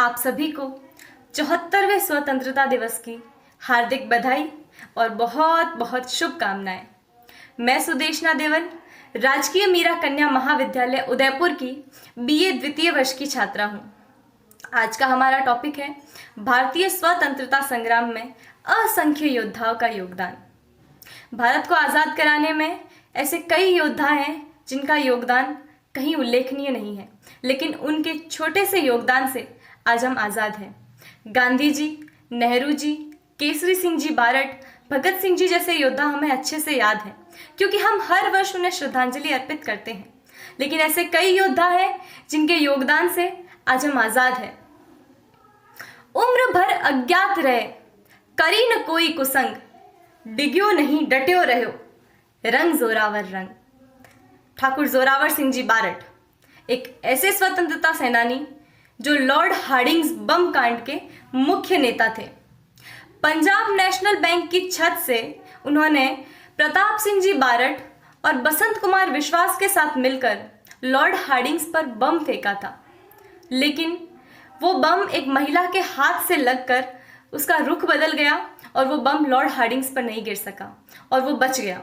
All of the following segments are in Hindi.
आप सभी को 74वें स्वतंत्रता दिवस की हार्दिक बधाई और बहुत बहुत शुभकामनाएं। मैं सुदेशना देवन राजकीय मीरा कन्या महाविद्यालय उदयपुर की बीए द्वितीय वर्ष की छात्रा हूं। आज का हमारा टॉपिक है भारतीय स्वतंत्रता संग्राम में असंख्य योद्धाओं का योगदान। भारत को आज़ाद कराने में ऐसे कई योद्धा हैं जिनका योगदान कहीं उल्लेखनीय नहीं है, लेकिन उनके छोटे से योगदान से आज हम आज़ाद हैं। गांधी जी, नेहरू जी, केसरी सिंह जी बारट, भगत सिंह जी जैसे योद्धा हमें अच्छे से याद हैं, क्योंकि हम हर वर्ष उन्हें श्रद्धांजलि अर्पित करते हैं। लेकिन ऐसे कई योद्धा हैं जिनके योगदान से आज हम आज़ाद हैं। उम्र भर अज्ञात रहे, करी न कोई कुसंग, डिग्यो नहीं डट्यो रहो, रंग जोरावर रंग। ठाकुर जोरावर सिंह जी बारट एक ऐसे स्वतंत्रता सेनानी जो लॉर्ड हार्डिंग्स बम कांड के मुख्य नेता थे। पंजाब नेशनल बैंक की छत से उन्होंने प्रताप सिंह जी बारट और बसंत कुमार विश्वास के साथ मिलकर लॉर्ड हार्डिंग्स पर बम फेंका था, लेकिन वो बम एक महिला के हाथ से लगकर उसका रुख बदल गया और वो बम लॉर्ड हार्डिंग्स पर नहीं गिर सका और वो बच गया।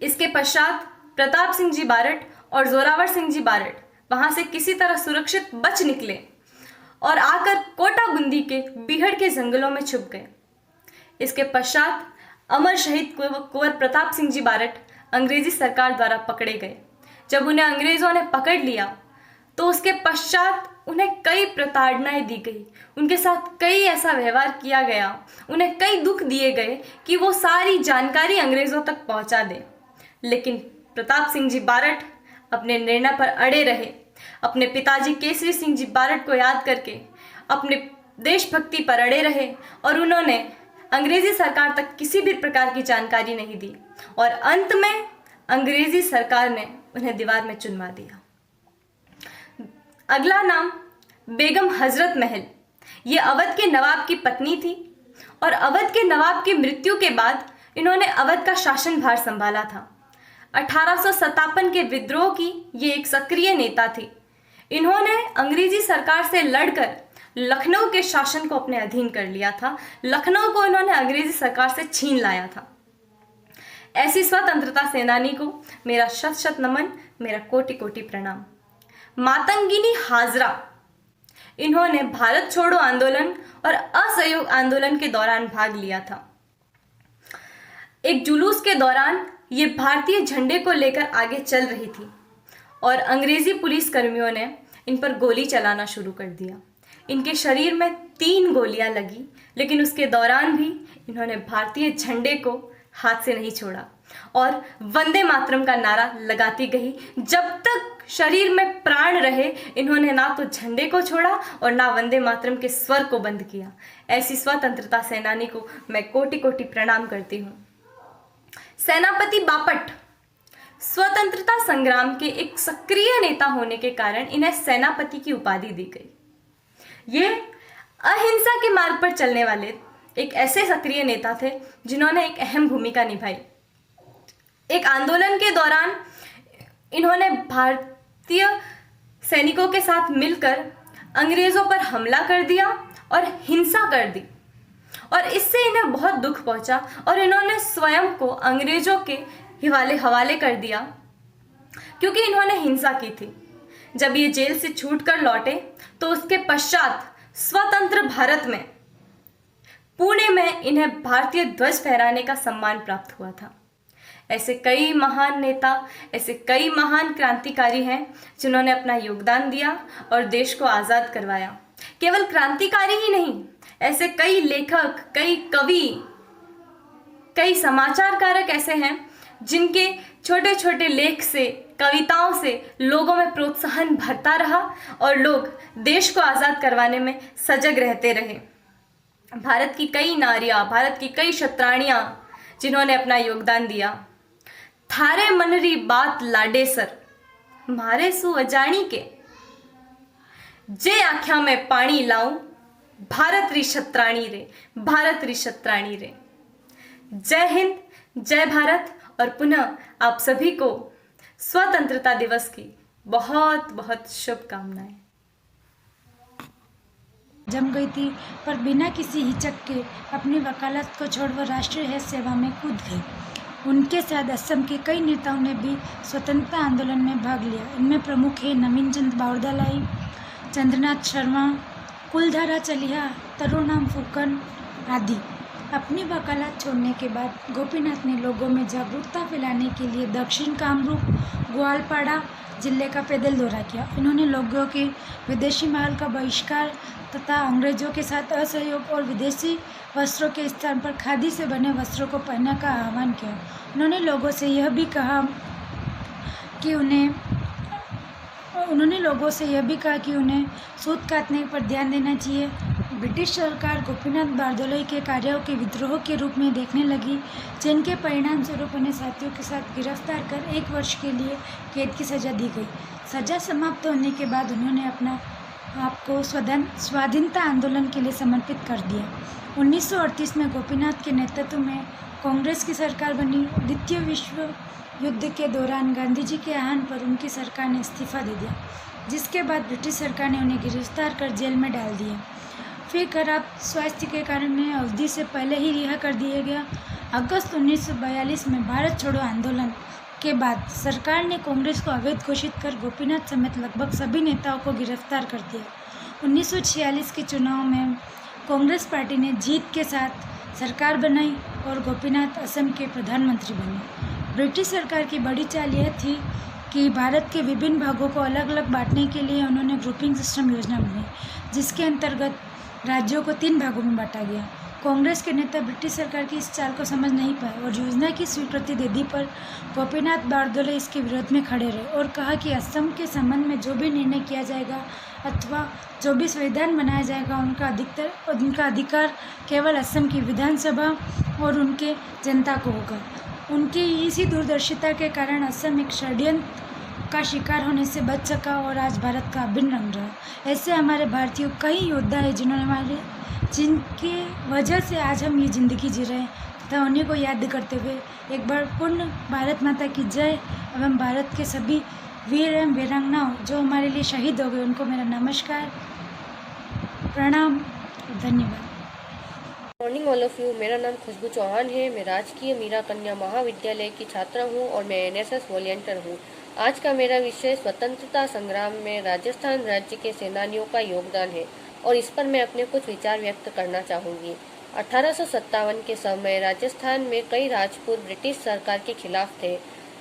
इसके पश्चात प्रताप सिंह जी बारट और जोरावर सिंह जी बारट वहां से किसी तरह सुरक्षित बच निकले और आकर कोटा बूंदी के बीहड़ के जंगलों में छुप गए। इसके पश्चात अमर शहीद कुंवर प्रताप सिंह जी बारट अंग्रेजी सरकार द्वारा पकड़े गए। जब उन्हें अंग्रेजों ने पकड़ लिया तो उसके पश्चात उन्हें कई प्रताड़नाएं दी गई, उनके साथ कई ऐसा व्यवहार किया गया, उन्हें कई दुख दिए गए कि वो सारी जानकारी अंग्रेजों तक पहुंचा दें। लेकिन प्रताप सिंह जी बारट अपने निर्णय पर अड़े रहे। अपने पिताजी केसरी सिंह जी बारट को याद करके अपने देशभक्ति पर अड़े रहे और उन्होंने अंग्रेजी सरकार तक किसी भी प्रकार की जानकारी नहीं दी और अंत में अंग्रेजी सरकार ने उन्हें दीवार में चुनवा दिया। अगला नाम बेगम हजरत महल। ये अवध के नवाब की पत्नी थी और अवध के नवाब की मृत्यु के बाद इन्होंने अवध का शासनभार संभाला था। 1857 के विद्रोह की ये एक सक्रिय नेता थी। इन्होंने अंग्रेजी सरकार से लड़कर लखनऊ के शासन को अपने अधीन कर लिया था। लखनऊ को इन्होंने अंग्रेजी सरकार से छीन लाया था। ऐसी स्वतंत्रता सेनानी को मेरा शत शत नमन, मेरा कोटि कोटि प्रणाम। मातंगिनी हाजरा, इन्होंने भारत छोड़ो आंदोलन और असहयोग आंदोलन के दौरान भाग लिया था। एक जुलूस के दौरान ये भारतीय झंडे को लेकर आगे चल रही थी और अंग्रेजी पुलिस कर्मियों ने इन पर गोली चलाना शुरू कर दिया। इनके शरीर में 3 गोलियां लगी, लेकिन उसके दौरान भी इन्होंने भारतीय झंडे को हाथ से नहीं छोड़ा और वंदे मातरम का नारा लगाती गई। जब तक शरीर में प्राण रहे इन्होंने ना तो झंडे को छोड़ा और ना वंदे मातरम के स्वर को बंद किया। ऐसी स्वतंत्रता सेनानी को मैं कोटि कोटि प्रणाम करती हूँ। सेनापति बापट स्वतंत्रता संग्राम के एक सक्रिय नेता होने के कारण इन्हें सेनापति की उपाधि दी गई। ये अहिंसा के मार्ग पर चलने वाले एक ऐसे सक्रिय नेता थे जिन्होंने एक अहम भूमिका निभाई। एक आंदोलन के दौरान इन्होंने भारतीय सैनिकों के साथ मिलकर अंग्रेजों पर हमला कर दिया और हिंसा कर दी और इससे इन्हें बहुत दुख पहुंचा और इन्होंने स्वयं को अंग्रेजों के हवाले कर दिया क्योंकि इन्होंने हिंसा की थी। जब ये जेल से छूटकर लौटे तो उसके पश्चात स्वतंत्र भारत में पुणे में इन्हें भारतीय ध्वज फहराने का सम्मान प्राप्त हुआ था। ऐसे कई महान नेता, ऐसे कई महान क्रांतिकारी हैं जिन्होंने अपना योगदान दिया और देश को आज़ाद करवाया। केवल क्रांतिकारी ही नहीं, ऐसे कई लेखक, कई कवि, कई समाचार कारक ऐसे हैं जिनके छोटे छोटे लेख से, कविताओं से लोगों में प्रोत्साहन भरता रहा और लोग देश को आज़ाद करवाने में सजग रहते रहे। भारत की कई नारियां, भारत की कई क्षत्राणियां जिन्होंने अपना योगदान दिया। थारे मनरी बात लाडेसर, मारे सु अजाणी के, जे आख्या में पानी लाऊं, भारत री क्षत्राणी रे, भारत री क्षत्राणी रे। जय हिंद, जय भारत और पुनः आप सभी को स्वतंत्रता दिवस की बहुत बहुत शुभकामनाएं। जम गई थी, पर बिना किसी हिचक के अपनी वकालत को छोड़ वो राष्ट्रीय हित सेवा में कूद गई। उनके साथ असम के कई नेताओं ने भी स्वतंत्रता आंदोलन में भाग लिया। इनमें प्रमुख हैं नवीन चंद्र बावड़दलाई, चंद्रनाथ शर्मा, कुलधारा चालिहा, तरुणाम फुकन आदि। अपनी वकालत छोड़ने के बाद गोपीनाथ ने लोगों में जागरूकता फैलाने के लिए दक्षिण कामरूप, ग्वालपाड़ा जिले का पैदल दौरा किया। इन्होंने लोगों के विदेशी माल का बहिष्कार तथा अंग्रेजों के साथ असहयोग और विदेशी वस्त्रों के स्थान पर खादी से बने वस्त्रों को पहनने का आह्वान किया। उन्होंने लोगों से यह भी कहा कि उन्हें सूत काटने पर ध्यान देना चाहिए। ब्रिटिश सरकार गोपीनाथ बारदोलाई के कार्यों के विद्रोह के रूप में देखने लगी, जिनके परिणाम स्वरूप उन्हें साथियों के साथ गिरफ्तार कर 1 वर्ष के लिए कैद की सजा दी गई। सजा समाप्त होने के बाद उन्होंने अपना आपको स्वाधीनता आंदोलन के लिए समर्पित कर दिया। 1938 में गोपीनाथ के नेतृत्व में कांग्रेस की सरकार बनी। द्वितीय विश्व युद्ध के दौरान गांधी जी के आह्वान पर उनकी सरकार ने इस्तीफा दे दिया, जिसके बाद ब्रिटिश सरकार ने उन्हें गिरफ्तार कर जेल में डाल दिया। फिर खराब स्वास्थ्य के कारण उन्हें अवधि से पहले ही रिहा कर दिया गया। अगस्त 1942 में भारत छोड़ो आंदोलन के बाद सरकार ने कांग्रेस को अवैध घोषित कर गोपीनाथ समेत लगभग सभी नेताओं को गिरफ्तार कर दिया। 1946 के चुनाव में कांग्रेस पार्टी ने जीत के साथ सरकार बनाई और गोपीनाथ असम के प्रधानमंत्री बने। ब्रिटिश सरकार की बड़ी चाल यह थी कि भारत के विभिन्न भागों को अलग अलग बांटने के लिए उन्होंने ग्रुपिंग सिस्टम योजना बनाई, जिसके अंतर्गत राज्यों को 3 भागों में बांटा गया। कांग्रेस के नेता ब्रिटिश सरकार की इस चाल को समझ नहीं पाए और योजना की स्वीकृति दे दी, पर गोपीनाथ बारदोलाई इसके विरोध में खड़े रहे और कहा कि असम के संबंध में जो भी निर्णय किया जाएगा अथवा जो भी संविधान बनाया जाएगा, उनका अधिकार केवल असम की विधानसभा और उनके जनता को होगा। उनकी इसी दूरदर्शिता के कारण असम एक षड्यंत्र का शिकार होने से बच सका और आज भारत का अभिन्न अंग रहा। ऐसे हमारे भारतीयों कई योद्धा हैं जिनके वजह से आज हम ये ज़िंदगी जी रहे हैं, तथा उन्हीं को याद करते हुए एक बार पूर्ण भारत माता की जय एवं भारत के सभी वीर एवं वीरांगनाओं जो हमारे लिए शहीद हो गए, उनको मेरा नमस्कार, प्रणाम, धन्यवाद। Morning all of you. मेरा नाम खुशबू चौहान है। मैं राजकीय मीरा कन्या महाविद्यालय की छात्रा हूँ और मैं एनएसएस वॉलंटियर हूँ। आज का मेरा विषय स्वतंत्रता संग्राम में राजस्थान राज्य के सेनानियों का योगदान है और इस पर मैं अपने कुछ विचार व्यक्त करना चाहूँगी। 1857 के समय राजस्थान में कई राजपूत ब्रिटिश सरकार के खिलाफ थे।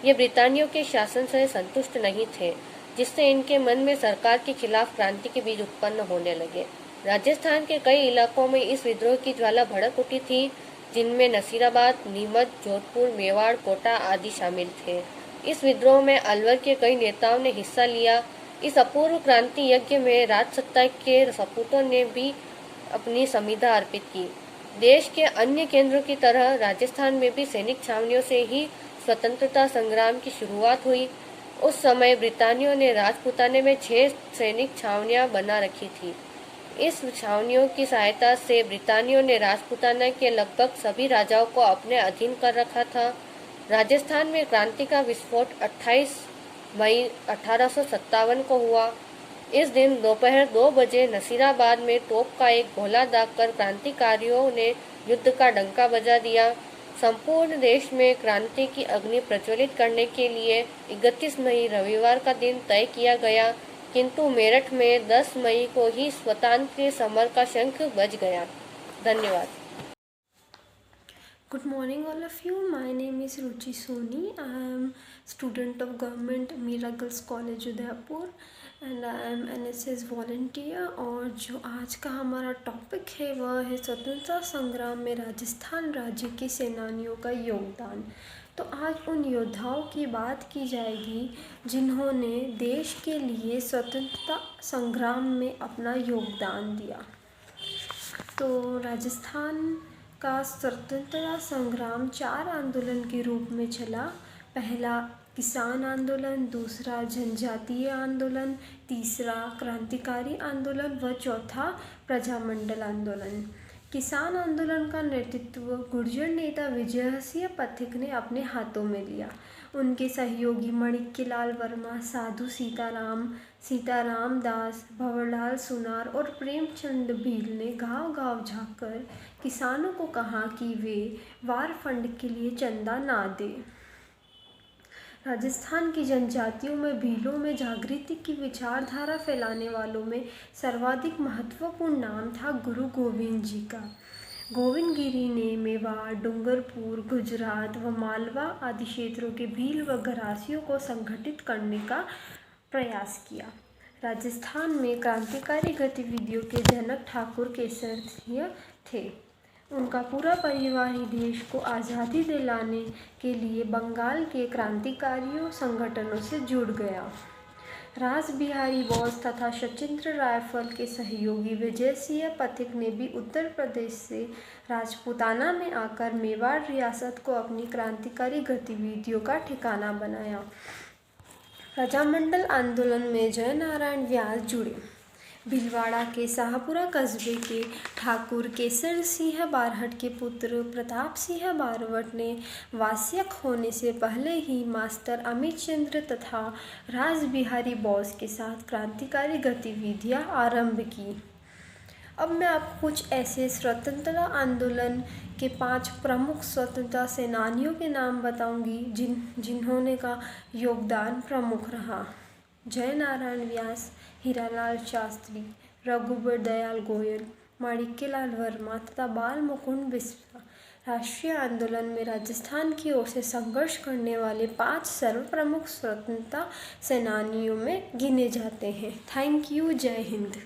ये ब्रितानियों के शासन से संतुष्ट नहीं थे, जिससे इनके मन में सरकार के खिलाफ क्रांति के बीज उत्पन्न होने लगे। राजस्थान के कई इलाकों में इस विद्रोह की ज्वाला भड़क उठी थी, जिनमें नसीराबाद, नीमच, जोधपुर, मेवाड़, कोटा आदि शामिल थे। इस विद्रोह में अलवर के कई नेताओं ने हिस्सा लिया। इस अपूर्व क्रांति यज्ञ में राजसत्ता के सपूतों ने भी अपनी संविधा अर्पित की। देश के अन्य केंद्रों की तरह राजस्थान में भी सैनिक छावनियों से ही स्वतंत्रता संग्राम की शुरुआत हुई। उस समय ब्रितानियों ने राजपूताने में 6 सैनिक छावनियां बना रखी थी। इस छावनियों की सहायता से ब्रितानियों ने राजपूताना के लगभग सभी राजाओं को अपने अधीन कर रखा था। राजस्थान में क्रांति का विस्फोट 28 मई 1857 को हुआ। इस दिन दोपहर 2 बजे नसीराबाद में तोप का एक गोला दागकर क्रांतिकारियों ने युद्ध का डंका बजा दिया। संपूर्ण देश में क्रांति की अग्नि प्रज्वलित करने के लिए 31 मई रविवार का दिन तय किया गया, किंतु मेरठ में 10 मई को ही स्वतंत्रता समर का शंख बज गया। धन्यवाद। Good morning all of you. My name is Ruchi Soni. I am student of Government Meera Girls College Udaipur and I am NSS volunteer। और जो आज का हमारा टॉपिक है वह है स्वतंत्रता संग्राम में राजस्थान राज्य के सेनानियों का योगदान। तो आज उन योद्धाओं की बात की जाएगी जिन्होंने देश के लिए स्वतंत्रता संग्राम में अपना योगदान दिया। तो राजस्थान का स्वतंत्रता संग्राम 4 आंदोलन के रूप में चला। पहला किसान आंदोलन, दूसरा जनजातीय आंदोलन, तीसरा क्रांतिकारी आंदोलन व चौथा प्रजामंडल आंदोलन। किसान आंदोलन का नेतृत्व गुर्जर नेता विजय सिंह पथिक ने अपने हाथों में लिया। उनके सहयोगी माणिक्यलाल वर्मा, साधु सीताराम दास, भंवरलाल सुनार और प्रेमचंद भील ने गांव-गांव जाकर किसानों को कहा कि वे वार फंड के लिए चंदा ना दें। राजस्थान की जनजातियों में भीलों में जागृति की विचारधारा फैलाने वालों में सर्वाधिक महत्वपूर्ण नाम था गुरु गोविंद जी का। गोविंद गिरी ने मेवाड़, डूंगरपुर, गुजरात व मालवा आदि क्षेत्रों के भील व घरासियों को संगठित करने का प्रयास किया। राजस्थान में क्रांतिकारी गतिविधियों के जनक ठाकुर केसर सिंह थे। उनका पूरा परिवार ही देश को आज़ादी दिलाने के लिए बंगाल के क्रांतिकारियों संगठनों से जुड़ गया। रास बिहारी बोस तथा सचिंद्र रायफल के सहयोगी विजय सिंह पथिक ने भी उत्तर प्रदेश से राजपूताना में आकर मेवाड़ रियासत को अपनी क्रांतिकारी गतिविधियों का ठिकाना बनाया। प्रजामंडल आंदोलन में जय नारायण व्यास जुड़े। भीलवाड़ा के शाहपुरा कस्बे के ठाकुर केसर सिंह बारहट के पुत्र प्रताप सिंह बारवट ने वास्यक होने से पहले ही मास्टर अमित चंद्र तथा रास बिहारी बोस के साथ क्रांतिकारी गतिविधियां आरंभ की। अब मैं आपको कुछ ऐसे स्वतंत्रता आंदोलन के 5 प्रमुख स्वतंत्रता सेनानियों के नाम बताऊंगी जिन्होंने का योगदान प्रमुख रहा। जय नारायण व्यास, हीरालाल शास्त्री, रघुबर दयाल गोयल, माणिक्यलाल वर्मा तथा बाल मुकुंद बिस्वा राष्ट्रीय आंदोलन में राजस्थान की ओर से संघर्ष करने वाले 5 सर्वप्रमुख स्वतंत्रता सेनानियों में गिने जाते हैं। Thank you. जय हिंद।